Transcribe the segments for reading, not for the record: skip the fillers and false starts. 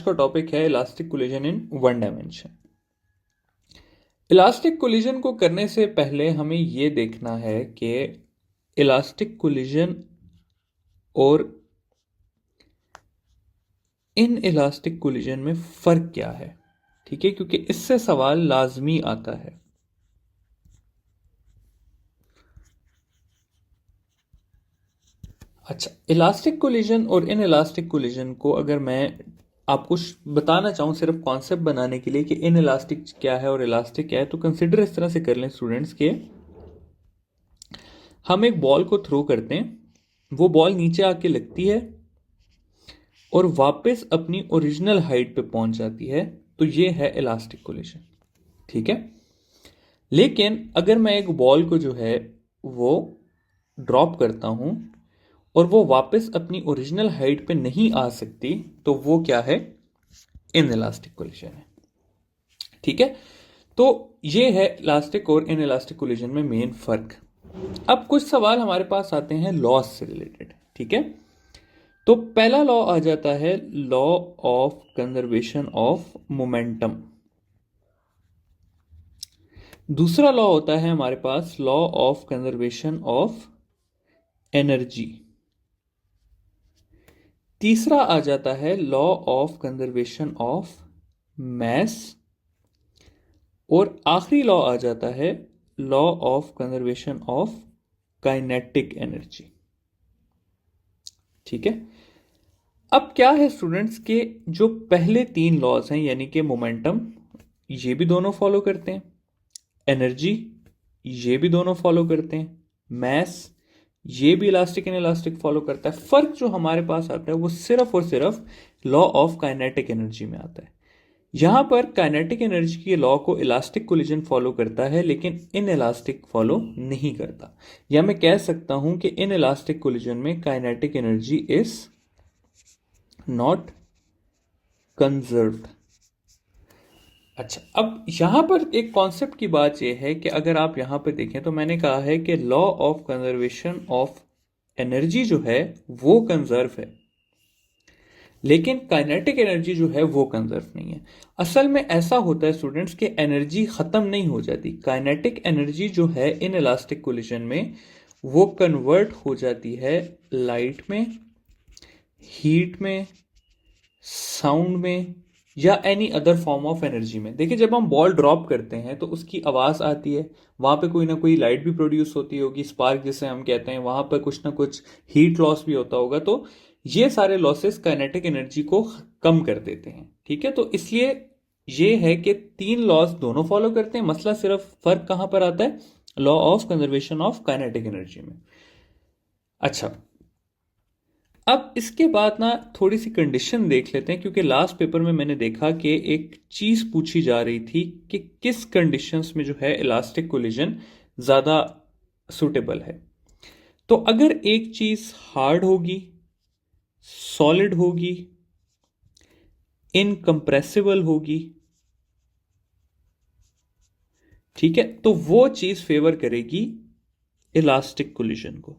का टॉपिक है elastic collision in one dimension. Elastic collision को करने से पहले हमें यह देखना है कि इलास्टिक कोलिजन और इन इलास्टिक कोलिजन में फर्क क्या है। ठीक है, क्योंकि इससे सवाल लाजमी आता है। अच्छा, इलास्टिक कोलिजन और इन इलास्टिक कोलिजन को अगर मैं आपको बताना चाहूँ सिर्फ कॉन्सेप्ट बनाने के लिए कि इन इलास्टिक क्या है और इलास्टिक क्या है, तो कंसिडर इस तरह से कर लें स्टूडेंट्स के हम एक बॉल को थ्रो करते हैं, वो बॉल नीचे आके लगती है और वापस अपनी ओरिजिनल हाइट पे पहुंच जाती है, तो ये है इलास्टिक कोलिजन। ठीक है, लेकिन अगर मैं एक बॉल को जो है वो ड्रॉप करता हूं और वो वापस अपनी ओरिजिनल हाइट पे नहीं आ सकती, तो वो क्या है, इन इलास्टिक कोलिजन है। ठीक है, तो ये है इलास्टिक और इन इलास्टिक कोलिजन में मेन फर्क। अब कुछ सवाल हमारे पास आते हैं लॉस से रिलेटेड। ठीक है, तो पहला लॉ आ जाता है law of conservation of momentum. दूसरा लॉ होता है हमारे पास law of conservation of energy. तीसरा आ जाता है law of conservation of mass. और आखिरी लॉ आ जाता है law of conservation of kinetic energy. ठीक है, अब क्या है स्टूडेंट्स के जो पहले तीन लॉज हैं, यानी कि मोमेंटम ये भी दोनों फॉलो करते हैं, एनर्जी ये भी दोनों फॉलो करते हैं, मैस ये भी इलास्टिक इन इलास्टिक फॉलो करता है। फर्क जो हमारे पास आता है वो सिर्फ और सिर्फ लॉ ऑफ काइनेटिक एनर्जी में आता है। यहां पर काइनेटिक एनर्जी के लॉ को इलास्टिक कोलिजन फॉलो करता है, लेकिन इन इलास्टिक फॉलो नहीं करता। या मैं कह सकता हूं कि इन इलास्टिक कोलिजन में kinetic energy is not conserved. अच्छा, अब यहां पर एक कॉन्सेप्ट की बात यह है कि अगर आप यहां पर देखें तो मैंने कहा है कि law of conservation of energy जो है वो कंजर्व है, लेकिन काइनेटिक एनर्जी जो है वो कंजर्व नहीं है। असल में ऐसा होता है स्टूडेंट्स कि एनर्जी खत्म नहीं हो जाती। काइनेटिक एनर्जी जो है इन इलास्टिक कोलिजन में वो कन्वर्ट हो जाती है लाइट में, हीट में, साउंड में या any other form of energy में। देखिए, जब हम बॉल ड्रॉप करते हैं तो उसकी आवाज आती है, वहां पे कोई ना कोई लाइट भी प्रोड्यूस होती होगी, स्पार्क जिसे हम कहते हैं, वहां पर कुछ ना कुछ हीट लॉस भी होता होगा। तो ये सारे लॉसेस काइनेटिक एनर्जी को कम कर देते हैं। ठीक है, तो इसलिए ये है कि तीन लॉस दोनों फॉलो करते हैं, मसला सिर्फ फर्क कहां पर आता है, law of conservation of kinetic energy में। अच्छा, अब इसके बाद ना थोड़ी सी कंडीशन देख लेते हैं, क्योंकि लास्ट पेपर में मैंने देखा कि एक चीज पूछी जा रही थी कि किस कंडीशंस में जो है इलास्टिक कोलिजन ज्यादा सुटेबल है। तो अगर एक चीज हार्ड होगी, सॉलिड होगी, इनकंप्रेसिबल होगी, ठीक है, तो वो चीज फेवर करेगी इलास्टिक कोलिजन को।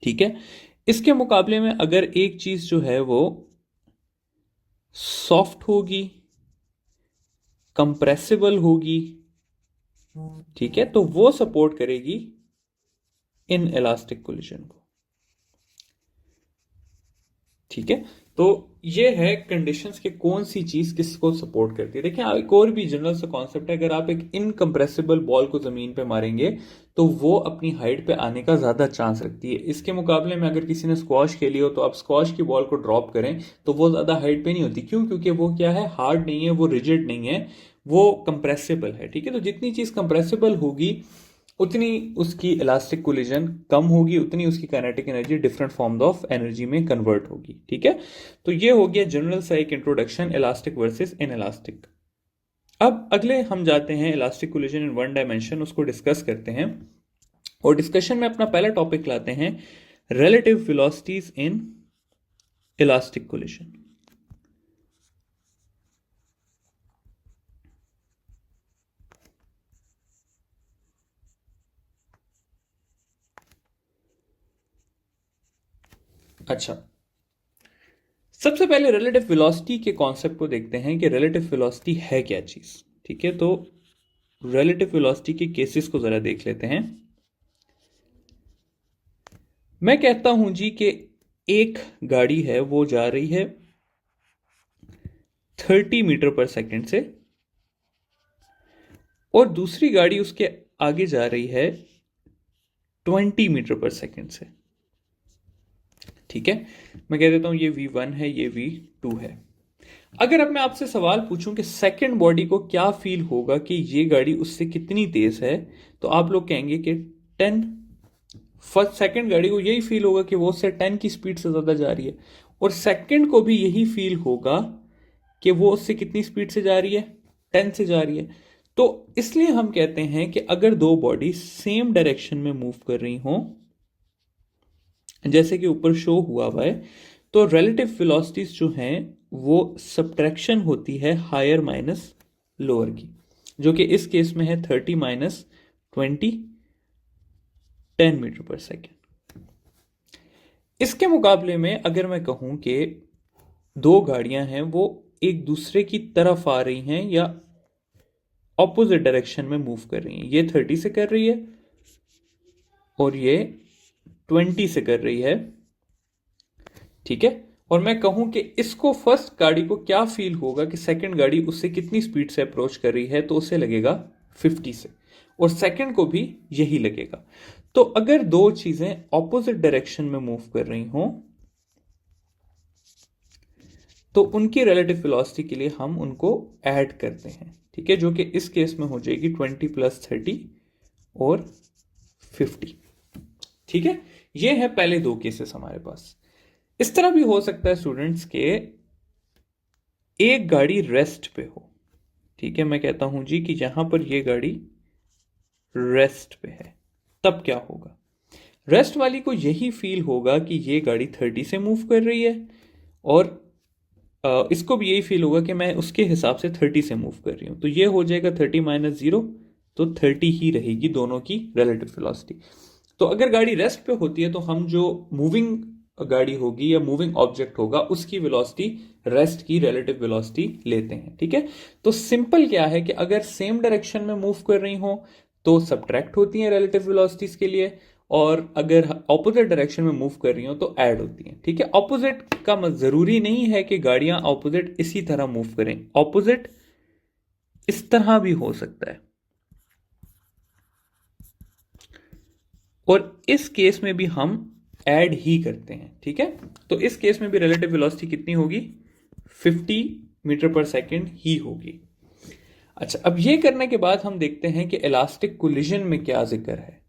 ठीक है, इसके मुकाबले में अगर एक चीज जो है वो सॉफ्ट होगी, कंप्रेसिबल होगी, ठीक है, तो वो सपोर्ट करेगी इन इलास्टिक कोलिजन को। ठीक है, तो ये है कंडीशंस के कौन सी चीज किसको सपोर्ट करती है। देखिए, एक और भी जनरल सा कॉन्सेप्ट है, अगर आप एक इनकंप्रेसिबल बॉल को जमीन पे मारेंगे तो वो अपनी हाइट पे आने का ज्यादा चांस रखती है। इसके मुकाबले में अगर किसी ने स्क्वॉश खेली हो तो आप स्क्वॉश की बॉल को ड्रॉप करें तो वो ज्यादा हाइट पे नहीं होती। क्यों? क्योंकि वो क्या है, हार्ड नहीं है, वो रिजिड नहीं है, वो कंप्रेसिबल है। ठीक है, तो जितनी चीज कंप्रेसिबल होगी उतनी उसकी इलास्टिक कोलिजन कम होगी, उतनी उसकी kinetic energy different forms of energy में कन्वर्ट होगी। ठीक है, तो ये हो गया जनरल सा एक introduction elastic versus in elastic. अब अगले हम जाते हैं elastic collision in one dimension, उसको डिस्कस करते हैं। और डिस्कशन में अपना पहला टॉपिक लाते हैं relative velocities in elastic collision. अच्छा, सबसे पहले रिलेटिव वेलोसिटी के कॉन्सेप्ट को देखते हैं कि रिलेटिव वेलोसिटी है क्या चीज। ठीक है, तो रिलेटिव वेलोसिटी के केसेस को जरा देख लेते हैं। मैं कहता हूं जी कि एक गाड़ी है वो जा रही है 30 मीटर पर सेकंड से और दूसरी गाड़ी उसके आगे जा रही है 20 मीटर पर सेकंड से। ठीक है, मैं कह देता हूं ये V1 है, ये V2 है। अगर अब मैं आपसे सवाल पूछूं कि सेकंड बॉडी को क्या फील होगा कि ये गाड़ी उससे कितनी तेज है, तो आप लोग कहेंगे कि 10। फर्स्ट सेकंड गाड़ी को यही फील होगा कि वो उससे 10 की स्पीड से ज्यादा जा रही है, और सेकंड को भी यही फील होगा कि वो उससे कितनी स्पीड से जा रही है, 10 से जा रही है। तो इसलिए हम कहते हैं कि अगर दो बॉडी सेम डायरेक्शन में मूव कर रही हो, जैसे कि ऊपर शो हुआ हुआ है, तो रिलेटिव वेलोसिटीज जो हैं वो सब्ट्रैक्शन होती है हायर माइनस लोअर की, जो कि इस केस में है 30 माइनस 20, 10 मीटर पर सेकेंड। इसके मुकाबले में अगर मैं कहूं कि दो गाड़ियां हैं वो एक दूसरे की तरफ आ रही हैं या ऑपोजिट डायरेक्शन में मूव कर रही हैं, ये 30 से कर रही है और ये 20 से कर रही है। ठीक है, और मैं कहूं कि इसको फर्स्ट गाड़ी को क्या फील होगा कि सेकंड गाड़ी उससे कितनी स्पीड से अप्रोच कर रही है, तो उसे लगेगा 50 से, और सेकंड को भी यही लगेगा। तो अगर दो चीजें ऑपोजिट डायरेक्शन में मूव कर रही हों तो उनकी रिलेटिव वेलोसिटी के लिए हम उनको ऐड करते हैं। ठीक है, जो कि इस केस में हो जाएगी 20 प्लस 30 और 50। ठीक है, ये है पहले दो केसेस हमारे पास। इस तरह भी हो सकता है स्टूडेंट्स के एक गाड़ी रेस्ट पे हो। ठीक है, मैं कहता हूं जी कि जहां पर ये गाड़ी रेस्ट पे है, तब क्या होगा? रेस्ट वाली को यही फील होगा कि ये गाड़ी 30 से मूव कर रही है, और इसको भी यही फील होगा कि मैं उसके हिसाब से 30 से मूव कर रही हूं। तो ये हो जाएगा 30 माइनस 0, तो 30 ही रहेगी दोनों की रिलेटिव वेलोसिटी। तो अगर गाड़ी रेस्ट पे होती है तो हम जो मूविंग गाड़ी होगी या मूविंग ऑब्जेक्ट होगा उसकी वेलोसिटी रेस्ट की रिलेटिव वेलोसिटी लेते हैं। ठीक है, तो सिंपल क्या है कि अगर सेम डायरेक्शन में मूव कर रही हो तो सब्ट्रैक्ट होती हैं रिलेटिव वेलोसिटीज के लिए, और अगर ऑपोजिट डायरेक्शन में मूव कर रही हो तो ऐड होती हैं। ठीक है, ऑपोजिट का जरूरी नहीं है कि गाड़ियां ऑपोजिट इसी तरह मूव करें, ऑपोजिट इस तरह भी हो सकता है, और इस केस में भी हम ऐड ही करते हैं। ठीक है, तो इस केस में भी रिलेटिव वेलोसिटी कितनी होगी? 50 मीटर पर सेकेंड ही होगी। अच्छा, अब ये करने के बाद हम देखते हैं कि इलास्टिक कोलिजन में क्या जिक्र है।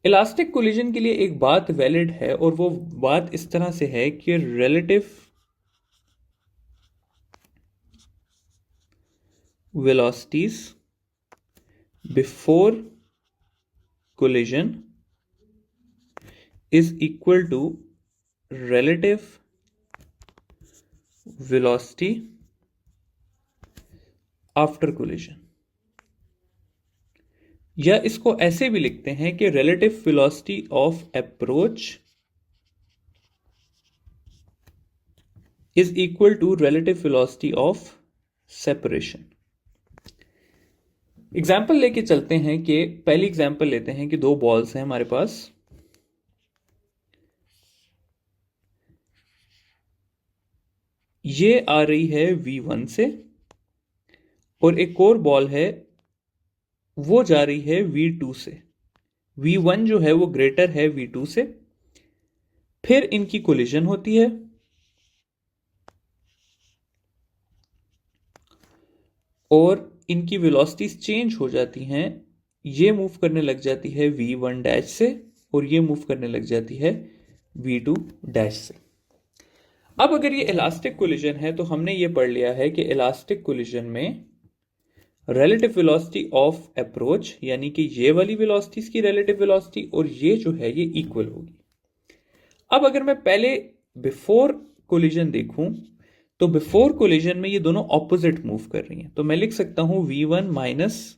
इलास्टिक कोलिजन के लिए एक बात वैलिड है, और वो बात इस तरह से है कि relative velocities before collision is equal to relative velocity after collision, या इसको ऐसे भी लिखते हैं कि relative velocity of approach is equal to relative velocity of separation. Example लेके चलते हैं कि पहली एग्जाम्पल लेते हैं कि दो बॉल्स हैं हमारे पास, ये आ रही है V1 से, और एक और बॉल है वो जा रही है V2 से। V1 जो है वो ग्रेटर है V2 से, फिर इनकी कोलिजन होती है और इनकी वेलोसिटीज चेंज हो जाती हैं। ये मूव करने लग जाती है V1 डैश से, और ये मूव करने लग जाती है V2 डैश से। अब अगर ये इलास्टिक कोलिजन है तो हमने ये पढ़ लिया है कि इलास्टिक कोलिजन में रिलेटिव वेलोसिटी ऑफ अप्रोच, यानी कि ये वाली वेलोसिटीज की रिलेटिव वेलोसिटी और ये जो है ये इक्वल होगी। अब अगर मैं पहले बिफोर कोलिजन देखूं तो बिफोर कोलिजन में ये दोनों ऑपोजिट मूव कर रही हैं, तो मैं लिख सकता हूं V1 माइनस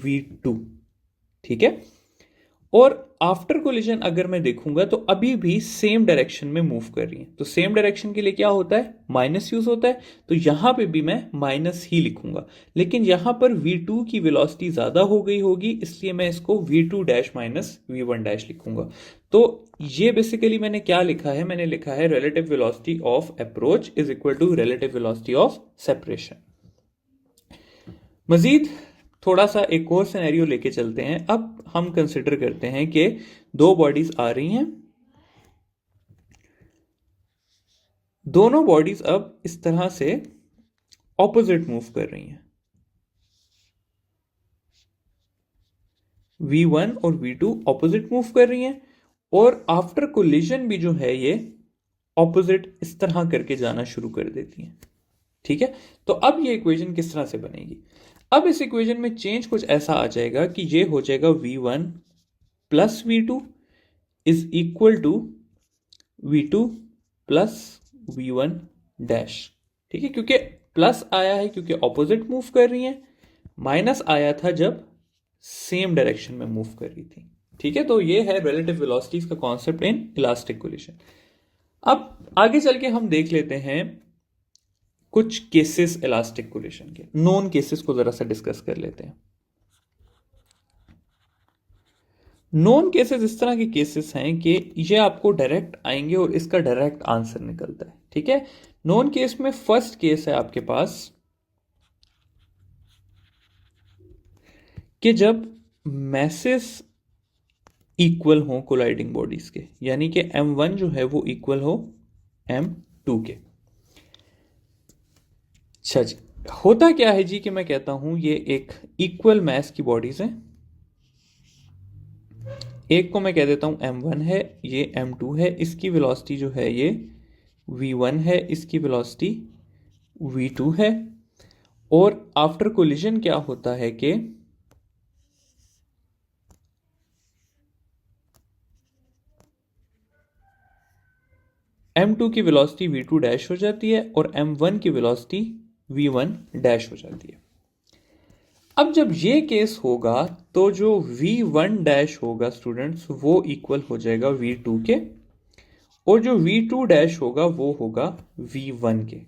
V2। ठीक है, और आफ्टर कोलिजन अगर मैं देखूंगा तो अभी भी सेम डायरेक्शन में मूव कर रही है, तो सेम डायरेक्शन के लिए क्या होता है, माइनस यूज होता है, तो यहां पे भी मैं माइनस ही लिखूंगा। लेकिन यहां पर v2 की वेलोसिटी ज्यादा हो गई होगी, इसलिए मैं इसको v2 dash minus v1 dash लिखूंगा। तो ये बेसिकली मैंने क्या लिखा है, मैंने लिखा है relative velocity of approach is equal to relative velocity of separation. मजीद थोड़ा सा एक और सिनेरियो लेके चलते हैं। अब हम कंसिडर करते हैं कि दो बॉडीज आ रही हैं, दोनों बॉडीज अब इस तरह से ऑपोजिट मूव कर रही हैं, v1 और v2 ऑपोजिट मूव कर रही हैं, और आफ्टर कोलिजन भी जो है ये ऑपोजिट इस तरह करके जाना शुरू कर देती हैं। ठीक है, तो अब ये इक्वेशन किस तरह से बनेगी, अब इस इक्वेशन में चेंज कुछ ऐसा आ जाएगा कि ये हो जाएगा v1 plus v2 is equal to v2 plus v1 dash. ठीक है, क्योंकि प्लस आया है क्योंकि ऑपोजिट मूव कर रही हैं, माइनस आया था जब सेम डायरेक्शन में मूव कर रही थी। ठीक है, तो ये है रिलेटिव वेलोसिटीज का कॉन्सेप्ट इन इलास्टिक कोलिजन। अब आगे चल के हम देख लेते हैं कुछ केसेस इलास्टिक कोलिजन के, नॉन केसेस को जरा सा डिस्कस कर लेते हैं। नॉन केसेस इस तरह के केसेस हैं कि ये आपको डायरेक्ट आएंगे और इसका डायरेक्ट आंसर निकलता है। ठीक है, नॉन केस में फर्स्ट केस है आपके पास कि जब मैसेस इक्वल हो कोलाइडिंग बॉडीज के, यानी कि m1 जो है वो इक्वल हो m2 के। अच्छा जी, होता क्या है जी कि मैं कहता हूं ये एक इक्वल मैस की बॉडीज हैं, एक को मैं कह देता हूं m1 है, ये m2 है, इसकी वेलोसिटी जो है ये v1 है, इसकी वेलोसिटी v2 है, और आफ्टर कोलिजन क्या होता है कि m2 की वेलोसिटी v2 डैश हो जाती है और m1 की वेलोसिटी v1 डैश हो जाती है। अब जब ये केस होगा तो जो v1 डैश होगा स्टूडेंट्स वो इक्वल हो जाएगा v2 के, और जो v2 डैश होगा वो होगा v1 के।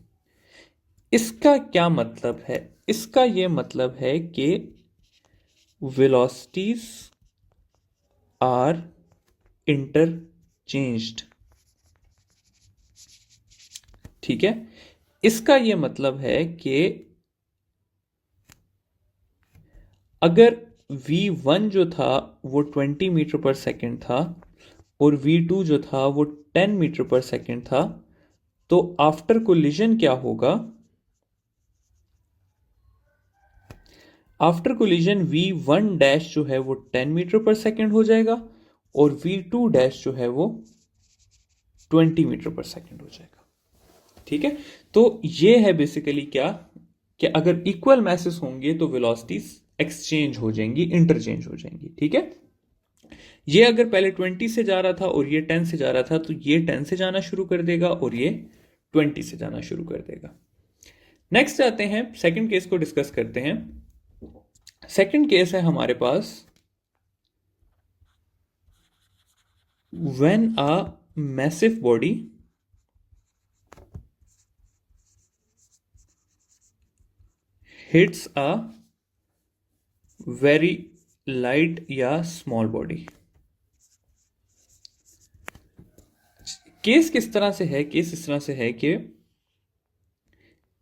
इसका क्या मतलब है, इसका ये मतलब है कि वेलोसिटीज आर इंटरचेंज्ड। ठीक है, इसका ये मतलब है कि अगर v1 जो था वो 20 मीटर पर सेकेंड था और v2 जो था वो 10 मीटर पर सेकेंड था, तो आफ्टर कोलिजन क्या होगा, आफ्टर कोलिजन v1 डैश जो है वो 10 मीटर पर सेकेंड हो जाएगा और v2 डैश जो है वो 20 मीटर पर सेकेंड हो जाएगा। ठीक है, तो ये है बेसिकली क्या कि अगर इक्वल मैसेस होंगे तो वेलोसिटीज एक्सचेंज हो जाएंगी, इंटरचेंज हो जाएंगी। ठीक है, ये अगर पहले 20 से जा रहा था और ये 10 से जा रहा था तो ये 10 से जाना शुरू कर देगा और ये 20 से जाना शुरू कर देगा। नेक्स्ट आते हैं, सेकंड केस को डिस्कस करते हैं। सेकंड केस है हमारे पास when a massive body hits a very light या स्मॉल बॉडी। केस किस तरह से है, केस इस तरह से है कि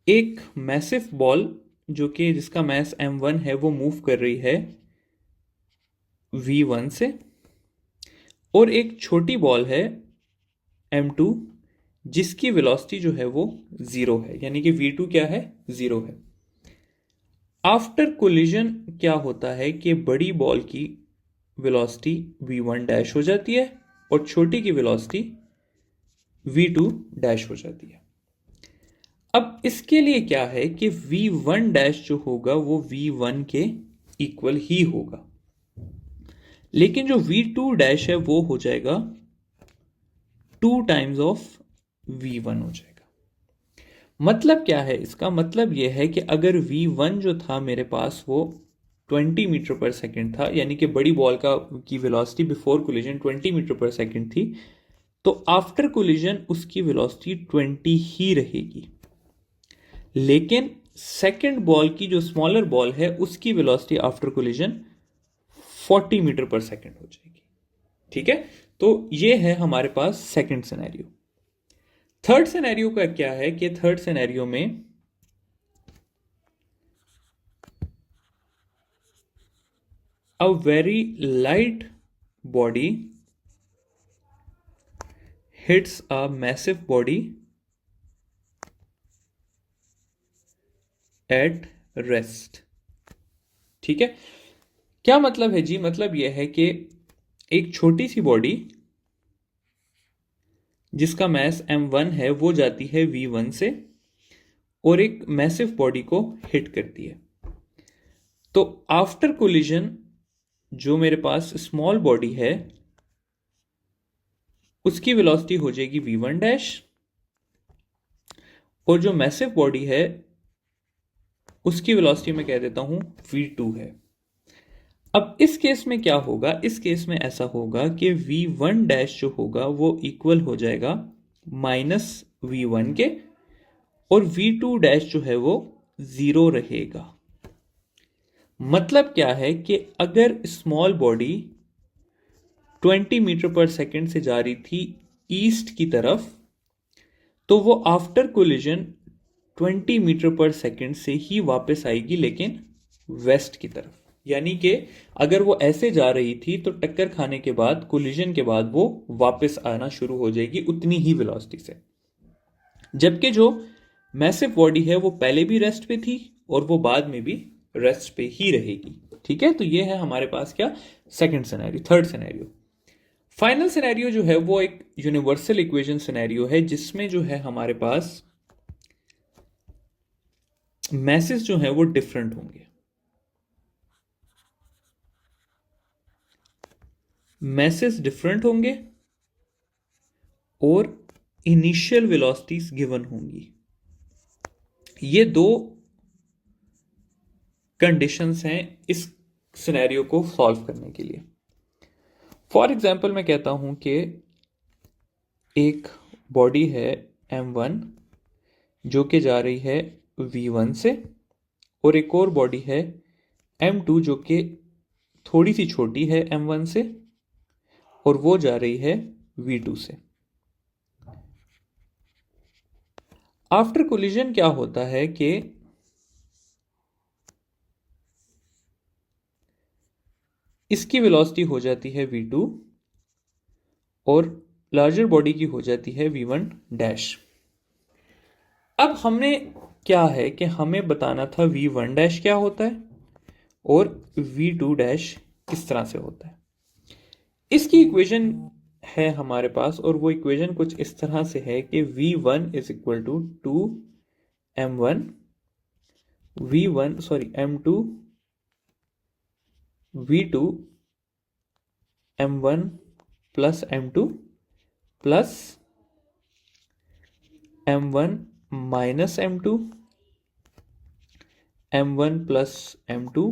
एक मैसिव बॉल जो कि जिसका मैस m1 है वो मूव कर रही है v1 से, और एक छोटी बॉल है m2 जिसकी वेलोसिटी जो है वो 0 है, यानी कि v2 क्या है, 0 है। आफ्टर कोलिजन क्या होता है कि बड़ी बॉल की वेलोसिटी v1 डैश हो जाती है और छोटी की वेलोसिटी v2 डैश हो जाती है। अब इसके लिए क्या है कि v1 डैश जो होगा वो v1 के इक्वल ही होगा, लेकिन जो v2 डैश है वो हो जाएगा 2 टाइम्स ऑफ v1 हो जाएगा। मतलब क्या है इसका, मतलब यह है कि अगर v1 जो था मेरे पास वो 20 मीटर पर सेकेंड था, यानी कि बड़ी बॉल की वेलोसिटी बिफोर कोलिजन 20 मीटर पर सेकेंड थी, तो आफ्टर कोलिजन उसकी वेलोसिटी 20 ही रहेगी। लेकिन सेकेंड बॉल की जो स्मॉलर बॉल है उसकी वेलोसिटी आफ्टर कोलिजन 40 मीटर पर सेकेंड हो जाएगी। ठीक है, तो ये है हमारे पास सेकेंड सिनेरियो। थर्ड सिनेरियो का क्या है कि थर्ड सिनेरियो में a very light body hits a massive body at rest। ठीक है, क्या मतलब है जी? मतलब यह है कि एक छोटी सी बॉडी जिसका मास m1 है वो जाती है v1 से और एक मैसिव बॉडी को हिट करती है। तो आफ्टर कोलिजन जो मेरे पास स्मॉल बॉडी है उसकी वेलोसिटी हो जाएगी v1 डैश, और जो मैसिव बॉडी है उसकी वेलोसिटी मैं कह देता हूं v2 है। अब इस केस में क्या होगा? इस केस में ऐसा होगा कि v1 डैश जो होगा वो इक्वल हो जाएगा -v1 के, और v2 डैश जो है वो 0 रहेगा। मतलब क्या है कि अगर स्मॉल बॉडी 20 मीटर पर सेकेंड से जा रही थी ईस्ट की तरफ, तो वो आफ्टर कोलिजन 20 मीटर पर सेकेंड से ही वापस आएगी, लेकिन वेस्ट की तरफ। यानी कि अगर वो ऐसे जा रही थी तो टक्कर खाने के बाद, कोलिजन के बाद, वो वापस आना शुरू हो जाएगी उतनी ही वेलोसिटी से। जबकि जो मैसिव बॉडी है वो पहले भी रेस्ट पे थी और वो बाद में भी रेस्ट पे ही रहेगी। ठीक है, तो ये है हमारे पास क्या? Second scenario, third scenario. Final scenario जो है वो एक यूनिवर्सल इक्वेशन सिनेरियो है, जिसमें जो है हमारे पास मैसेज जो है वो डिफरेंट होंगे। मैसेज डिफरेंट होंगे और इनिशियल वेलोसिटीज गिवन होंगी। ये दो कंडीशंस हैं इस सिनेरियो को सॉल्व करने के लिए। फॉर एग्जाम्पल मैं कहता हूं कि एक बॉडी है m1 जो कि जा रही है v1 से, और एक और बॉडी है m2 जो कि थोड़ी सी छोटी है m1 से और वो जा रही है v2 से। आफ्टर कोलिजन क्या होता है कि इसकी वेलोसिटी हो जाती है v2 और लार्जर बॉडी की हो जाती है v1 डैश। अब हमने क्या है कि हमें बताना था v1 डैश क्या होता है और v2 डैश किस तरह से होता है। इसकी इक्वेशन है हमारे पास, और वो इक्वेशन कुछ इस तरह से है कि v1 is equal to 2m1 m2 v2 m1 plus m2 plus m1 minus m2 m1 plus m2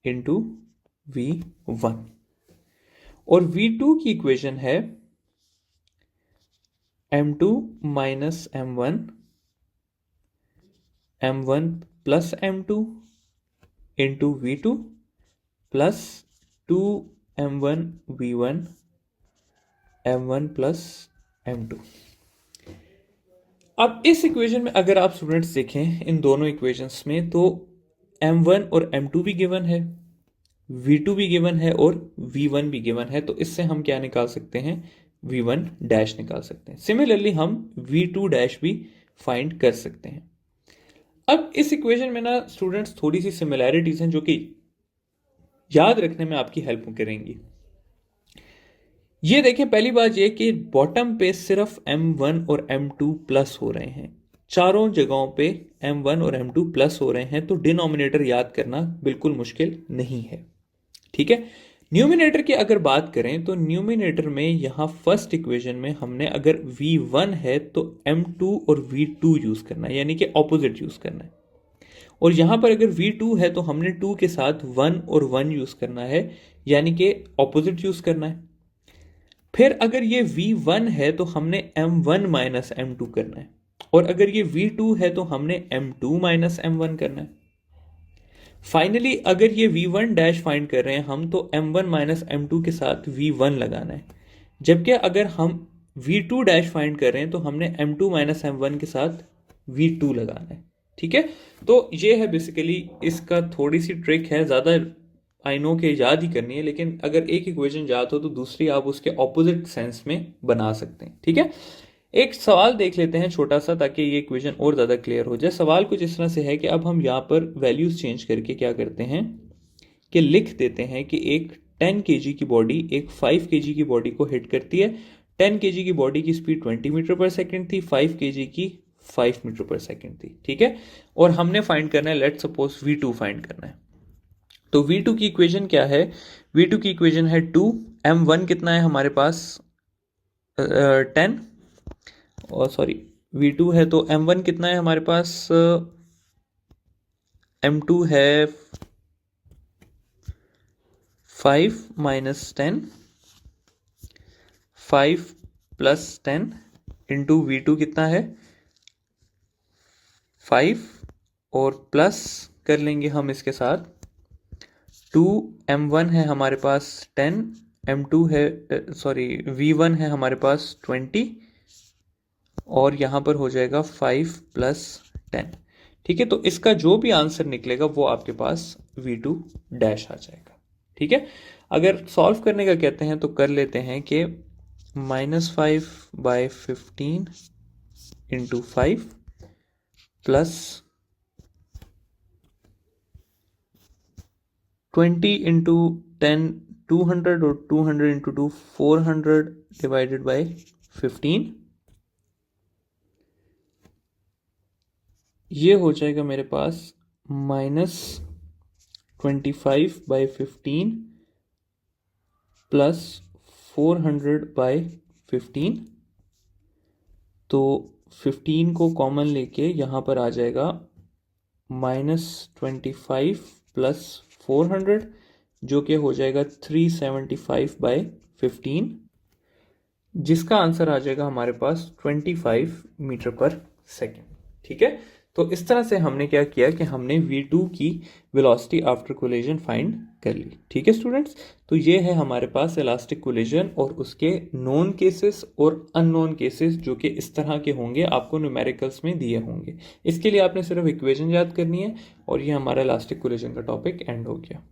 into v1, और v2 की इक्वेशन है m2 minus m1 plus m2 into v2 plus 2m1 v1 m1 plus m2। अब इस equation में अगर आप students देखें इन दोनों इक्वेशंस में, तो m1 और m2 भी गिवन है, v2 भी गिवन है और v1 भी गिवन है। तो इससे हम क्या निकाल सकते हैं? v1 डैश निकाल सकते हैं। सिमिलरली हम v2 डैश भी फाइंड कर सकते हैं। अब इस इक्वेशन में ना स्टूडेंट्स थोड़ी सी सिमिलैरिटीज हैं जो कि याद रखने में आपकी हेल्प करेंगी। ये देखें, पहली बात ये कि बॉटम पे सिर्फ m1 और m2 प्लस हो रहे हैं, चारों जगहों पे m1 और m2 प्लस हो रहे हैं, तो डिनोमिनेटर याद करना बिल्कुल मुश्किल नहीं है। ठीक है, न्यूमिनेटर की अगर बात करें तो न्यूमिनेटर में यहां फर्स्ट इक्वेशन में हमने अगर v1 है तो m2 और v2 यूज करना है, यानी कि ऑपोजिट यूज करना है। और यहाँ पर अगर V2 है तो हमने 2 के साथ 1 और 1 यूज़ करना है, यानी कि ऑपोजिट यूज़ करना है। फिर अगर ये V1 है तो हमने M1 माइनस M2 करना है, और अगर ये V2 है तो हमने M2 माइनस M1 करना है। फाइनली अगर ये V1 डैश फाइंड कर रहे हैं हम, तो M1 माइनस M2 के साथ V1 लगाना है, जबकि अगर हम V2 डैश फाइंड कर रहे हैं तो हमने M2 माइनस M1 के साथ V2 लगाना है। ठीक है, तो ये है बेसिकली इसका थोड़ी सी ट्रिक है, ज़्यादा आई नो के याद ही करनी है, लेकिन अगर एक इक्वेशन याद हो तो दूसरी आप उसके ऑपोजिट सेंस में बना सकते हैं। ठीक है, एक सवाल देख लेते हैं छोटा सा, ताकि ये इक्वेशन और ज़्यादा क्लियर हो जाए। सवाल कुछ इस तरह से है कि अब हम यहाँ पर वैल्यूज चेंज करके क्या करते हैं कि लिख देते हैं कि एक 10 kg की बॉडी एक 5 kg की बॉडी को हिट करती है। 10 kg की बॉडी की स्पीड 20 मीटर पर सेकेंड थी, 5 kg की 5 मीटर पर सेकेंड थी। ठीक है, और हमने फाइंड करना है, लेट सपोज V2 फाइंड करना है। तो V2 की इक्वेशन क्या है? V2 की इक्वेशन है 2, M1 कितना है हमारे पास 10, और सॉरी V2 है तो M1 कितना है हमारे पास, M2 है 5 माइनस 10, 5 प्लस 10 इंटू V2 कितना है 5, और प्लस कर लेंगे हम इसके साथ 2, M1 है हमारे पास 10, M2 है V1 है हमारे पास 20, और यहाँ पर हो जाएगा 5 प्लस 10। ठीक है, तो इसका जो भी आंसर निकलेगा वो आपके पास V2 डैश आ जाएगा। ठीक है, अगर सॉल्व करने का कहते हैं तो कर लेते हैं कि -5/15 इंटू 5 प्लस 20 इंटू 10 200, और 200 इंटू 2 400 डिवाइडेड बाई 15, ये हो जाएगा मेरे पास -25/15 प्लस 400/15। तो 15 को कॉमन लेके यहाँ पर आ जाएगा -25 प्लस 400, जो कि हो जाएगा 375/15, जिसका आंसर आ जाएगा हमारे पास 25 मीटर पर सेकेंड। ठीक है, तो इस तरह से हमने क्या किया कि हमने V2 की वेलोसिटी आफ्टर कोलिजन फाइंड कर ली। ठीक है स्टूडेंट्स, तो ये है हमारे पास इलास्टिक कोलिजन और उसके नोन केसेस और अननोन केसेस, जो कि इस तरह के होंगे, आपको न्यूमेरिकल्स में दिए होंगे। इसके लिए आपने सिर्फ इक्वेशन याद करनी है, और ये हमारा इलास्टिक कोलिजन का टॉपिक एंड हो गया।